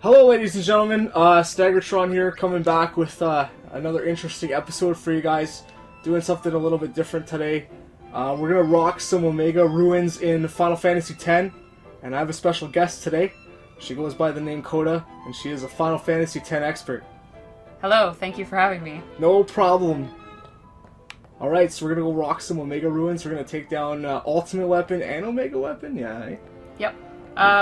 Hello, ladies and gentlemen. Staggertron here, coming back with another interesting episode for you guys. Doing something a little bit different today. We're gonna rock some Omega ruins in Final Fantasy X, and I have a special guest today. She goes by the name Coda, and she is a Final Fantasy X expert. Hello, thank you for having me. No problem. Alright, so we're gonna go rock some Omega ruins. We're gonna take down Ultimate Weapon and Omega Weapon, yeah. Eh? Yep.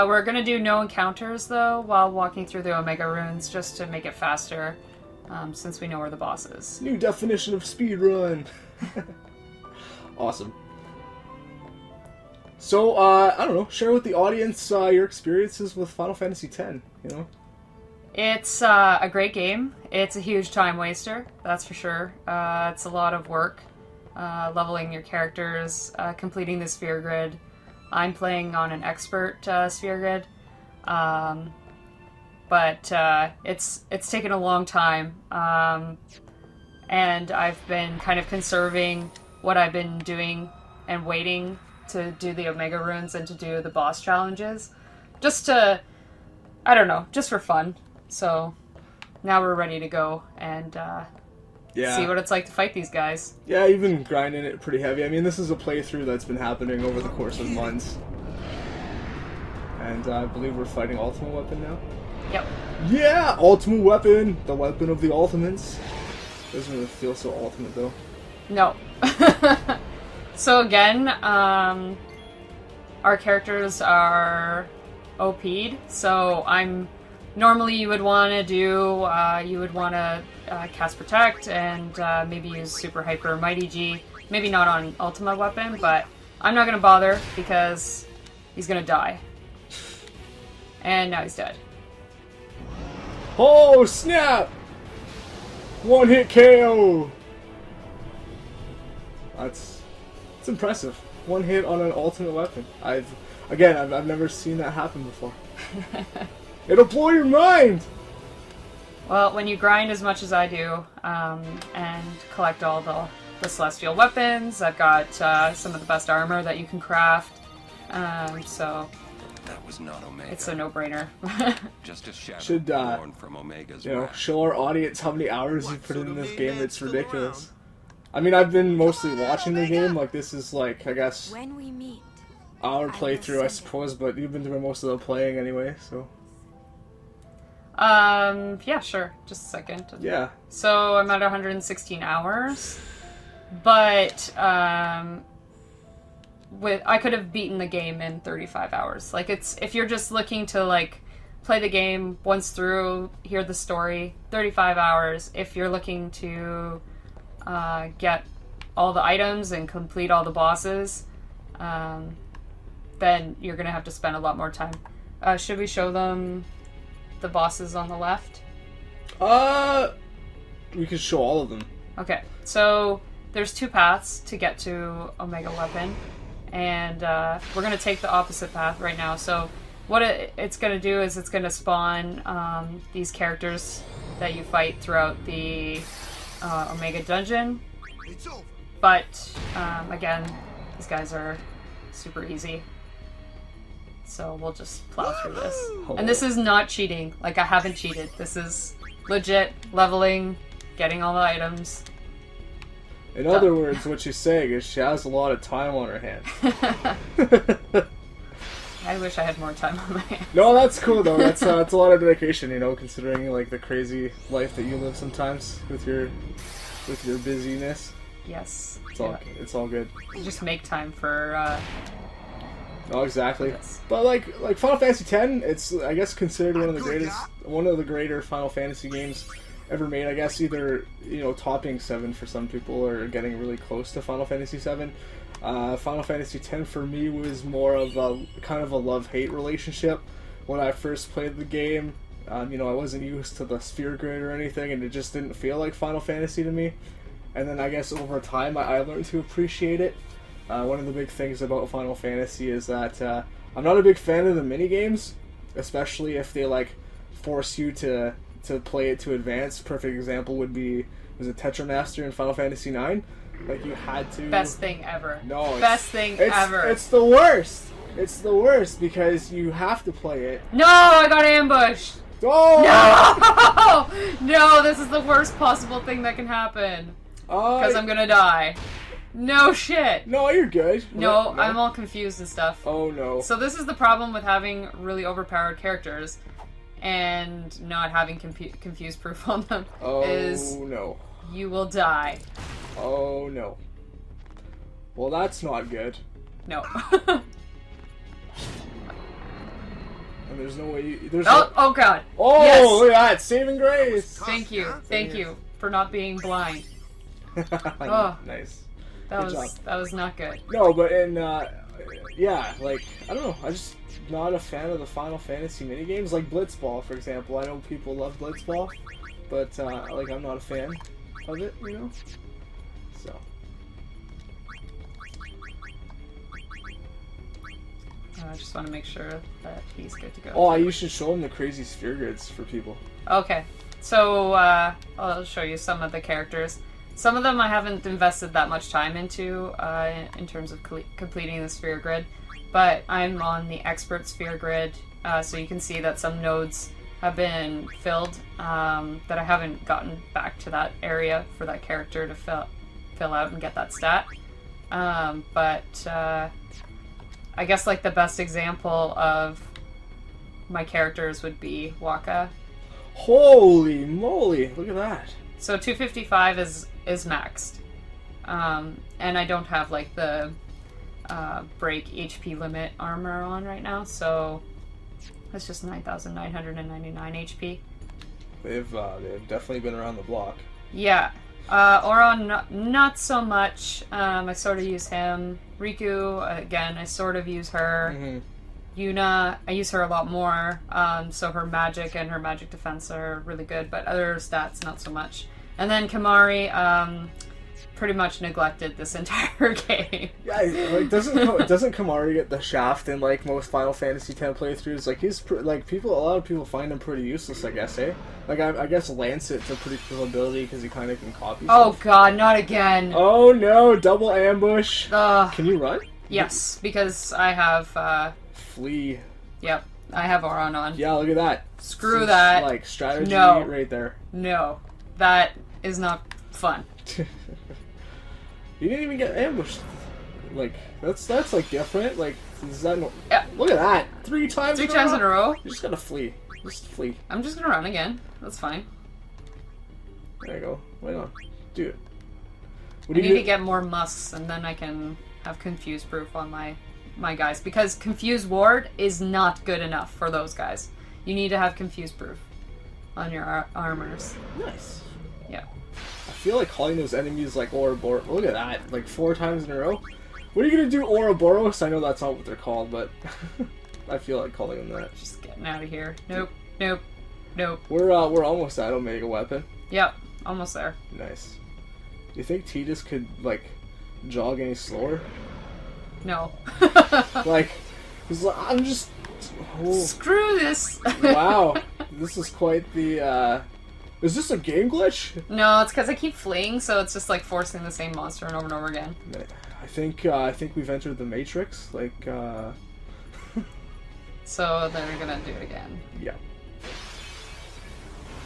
We're gonna do no encounters, though, while walking through the Omega ruins, just to make it faster, since we know where the boss is. New definition of speedrun! Awesome. So, I don't know, share with the audience your experiences with Final Fantasy X, you know? It's a great game. It's a huge time waster, that's for sure. It's a lot of work, leveling your characters, completing the sphere grid. I'm playing on an expert sphere grid, but it's taken a long time, and I've been kind of conserving what I've been doing and waiting to do the Omega runes and to do the boss challenges, just to, I don't know, just for fun. So now we're ready to go and see what it's like to fight these guys. Yeah, you've been grinding it pretty heavy. I mean, this is a playthrough that's been happening over the course of months. And I believe we're fighting Ultimate Weapon now. Yep. Yeah! Ultimate Weapon! The weapon of the Ultimates. Doesn't really feel so ultimate, though. No. So again, our characters are OP'd, so normally you would want to do, cast Protect and maybe use Super Hyper Mighty G. Maybe not on Ultimate Weapon, but I'm not going to bother because he's going to die. And now he's dead. Oh, snap! One hit KO! That's impressive. One hit on an Ultimate Weapon. I've never seen that happen before. It'll blow your mind! Well, when you grind as much as I do, and collect all the Celestial weapons, I've got some of the best armor that you can craft, so that was not Omega. It's a no-brainer. Just a shadow should born from Omega's wrath. show our audience how many hours you put in this game. It's ridiculous. I mean, I've been mostly watching the game. Like, this is like, I guess, when we meet, our playthrough, I suppose, but you've been doing most of the playing anyway, so. Yeah, sure. Just a second. Yeah. So I'm at 116 hours, but I could have beaten the game in 35 hours. Like, if you're just looking to like play the game once through, hear the story, 35 hours. If you're looking to get all the items and complete all the bosses, then you're gonna have to spend a lot more time. Should we show them the bosses on the left? We could show all of them. Okay, so there's two paths to get to Omega Weapon, and we're going to take the opposite path right now. So what it's going to do is it's going to spawn these characters that you fight throughout the Omega Dungeon. But, again, these guys are super easy. So we'll just plow through this. And this is not cheating. Like, I haven't cheated. This is legit leveling, getting all the items. In other words, what she's saying is she has a lot of time on her hands. I wish I had more time on my hands. No, that's cool though. That's a lot of dedication, you know, considering like the crazy life that you live sometimes with your busyness. Yes. It's all good. You just make time for Oh, exactly. But like Final Fantasy X, it's I guess considered one of the greater Final Fantasy games ever made. I guess either, you know, topping 7 for some people or getting really close to Final Fantasy 7. Final Fantasy X for me was more of a kind of a love-hate relationship. When I first played the game, you know, I wasn't used to the sphere grid or anything, and it just didn't feel like Final Fantasy to me. And then I guess over time I learned to appreciate it. One of the big things about Final Fantasy is that I'm not a big fan of the minigames, especially if they like force you to play it to advance. Perfect example would be, was it Tetramaster in Final Fantasy IX? Like, you had to... Best thing ever. No. Best thing ever. It's the worst. It's the worst because you have to play it. No, I got ambushed. Oh! No! No, this is the worst possible thing that can happen. Because I'm gonna die. No shit. No, you're good. No, No, I'm all confused and stuff. Oh no. So this is the problem with having really overpowered characters and not having confuse proof on them. Oh is no. You will die. Oh no. Well, that's not good. No. And there's no way you... There's oh god. Oh, yes. Look at that. Saving grace. Thank you. Thank you for not being blind. Oh. Nice. That was not good. No, but yeah, like, I don't know, I'm just not a fan of the Final Fantasy minigames, like Blitzball, for example. I know people love Blitzball, but, like, I'm not a fan of it, you know? So. I just want to make sure that he's good to go. Oh, you should show him the crazy sphere grids for people. Okay, so, I'll show you some of the characters. Some of them I haven't invested that much time into in terms of completing the sphere grid, but I'm on the expert sphere grid, so you can see that some nodes have been filled, that I haven't gotten back to that area for that character to fill out and get that stat. But I guess like the best example of my characters would be Waka. Holy moly, look at that. So 255 is maxed. And I don't have like the break HP limit armor on right now, so that's just 9,999 HP. They've definitely been around the block. Yeah. Oron, not so much. I sort of use him. Riku, again, I sort of use her. Mm-hmm. Yuna, I use her a lot more. So her magic and her magic defense are really good, but other stats, not so much. And then Kamari, pretty much neglected this entire game. Yeah, like doesn't Kamari get the shaft in like most Final Fantasy X playthroughs? Like he's a lot of people find him pretty useless, I guess, eh? Like I guess Lancet's a pretty cool ability because he kind of can copy. Oh stuff. god, not again! Oh no, double ambush. Can you run? Yes, because I have flee. Yep, I have Oron on. Yeah, look at that. Screw that. Like strategy right there. No, that is not fun. You didn't even get ambushed. Like that's like different. Like is that no? Yeah. Look at that. 3 times. 3 times in a row. You just gotta flee. Just flee. I'm just gonna run again. That's fine. There you go. Wait on. Do it. I need to get more musks, and then I can have confuse proof on my guys, because confuse ward is not good enough for those guys. You need to have confuse proof on your armors. Nice. Yeah. I feel like calling those enemies like Ouroboros. Look at that, like 4 times in a row. What are you gonna do, Ouroboros? I know that's not what they're called, but I feel like calling them that. Just getting out of here. Nope. Nope. Nope. We're almost at Omega Weapon. Yep. Almost there. Nice. Do you think Tidus could like jog any slower? No. Like, he's like, I'm just. Oh. Screw this. Wow, this is quite the. Is this a game glitch? No, it's because I keep fleeing, so it's just like forcing the same monster and over again. I think we've entered the Matrix. Like. So they're gonna do it again. Yeah.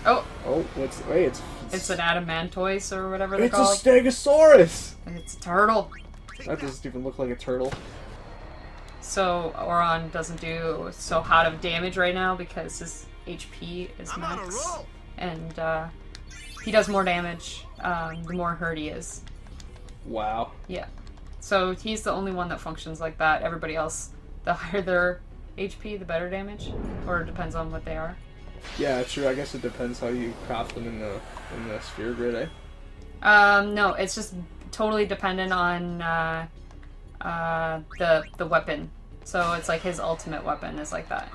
Oh. Oh, wait, it's an adamantoise or whatever they're called. It's a Stegosaurus! It's a turtle. That doesn't even look like a turtle. So Oron doesn't do so hot of damage right now because his HP is max. And he does more damage the more hurt he is. Wow. Yeah. So he's the only one that functions like that. Everybody else, the higher their HP, the better damage. Or it depends on what they are. Yeah, true. I guess it depends how you craft them in the sphere grid, eh? No, it's just totally dependent on the weapon. So it's like his ultimate weapon is like that.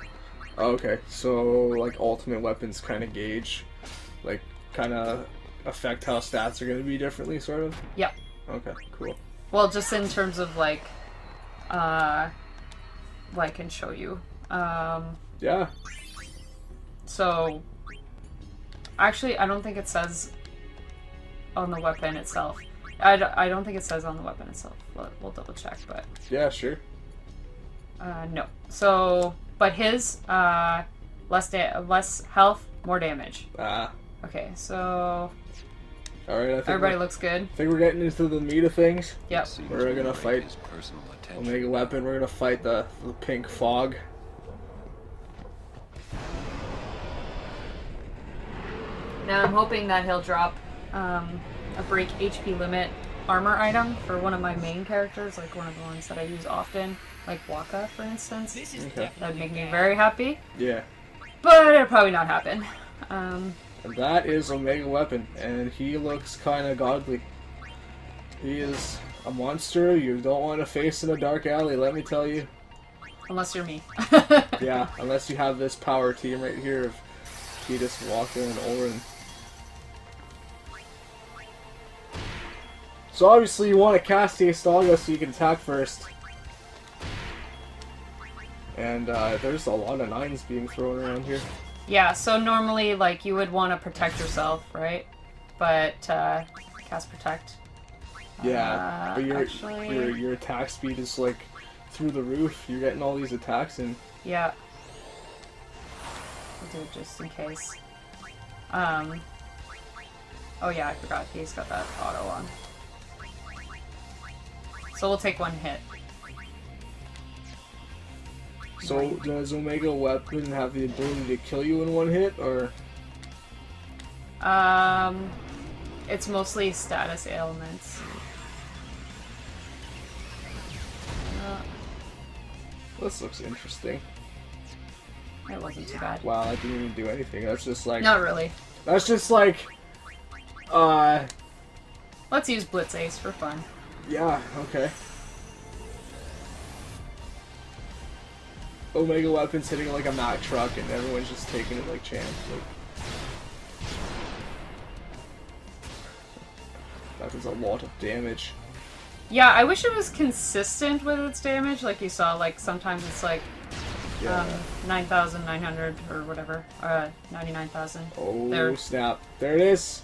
Oh, okay, so like ultimate weapons kind of gauge, like kind of affect how stats are going to be differently, sort of. Yep. Okay, cool. Well, just in terms of like, well, I can show you. Yeah. So, actually, I don't think it says on the weapon itself. I don't think it says on the weapon itself. We'll double check, but... Yeah, sure. No. So, but his less health, more damage. Ah. Okay, so all right. I think everybody looks good. I think we're getting into the meat of things. Yep. We're gonna fight His personal attention. Omega Weapon. We're gonna fight the pink fog. Now I'm hoping that he'll drop a break HP limit armor item for one of my main characters, like one of the ones that I use often, like Waka, for instance. Okay. That would make me very happy, Yeah. but it'll probably not happen. And that is Omega Weapon, and he looks kind of godly. He is a monster you don't want to face in a dark alley, let me tell you. Unless you're me. Yeah, unless you have this power team right here of Ketis, Waka, and Orin. So obviously you want to cast the Astaga so you can attack first. And there's a lot of 9s being thrown around here. Yeah, so normally, like, you would want to protect yourself, right? But, cast protect. Yeah, but actually... your attack speed is like through the roof. You're getting all these attacks in. Yeah. I'll do it just in case. Oh yeah, I forgot. He's got that auto on. So we'll take one hit. So does Omega Weapon have the ability to kill you in one hit, or? It's mostly status ailments. This looks interesting. It wasn't too bad. Wow, I didn't even do anything. That's just like... Not really. That's just like... Let's use Blitz Ace for fun. Yeah, okay. Omega Weapon's hitting like a Mack truck and everyone's just taking it like champs. Like... That does a lot of damage. Yeah, I wish it was consistent with its damage, like you saw, like sometimes it's like 9,900 or whatever, 99,000. Oh, there. Snap. There it is.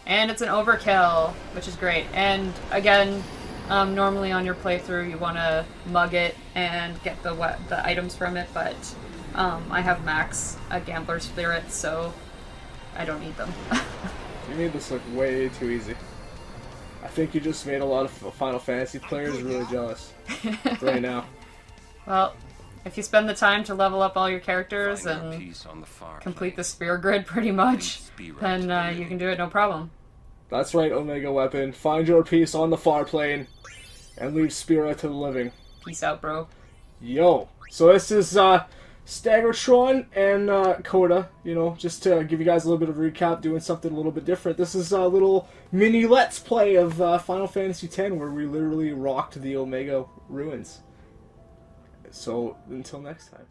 And it's an overkill, which is great. And again, normally on your playthrough you want to mug it and get the items from it, but I have max a Gambler's Spirit, so I don't need them. You made this look way too easy. I think you just made a lot of Final Fantasy players really jealous right now. Well, if you spend the time to level up all your characters Find your and piece on the far complete the plane. spear grid pretty much, Be right then to the you ending. can do it no problem. That's right, Omega Weapon. Find your piece on the far plane and leave Spira to the living. Peace out, bro. Yo. So this is Staggertron and Coda, you know, just to give you guys a little bit of a recap, doing something a little bit different. This is a little mini Let's Play of Final Fantasy X, where we literally rocked the Omega Ruins. So, until next time.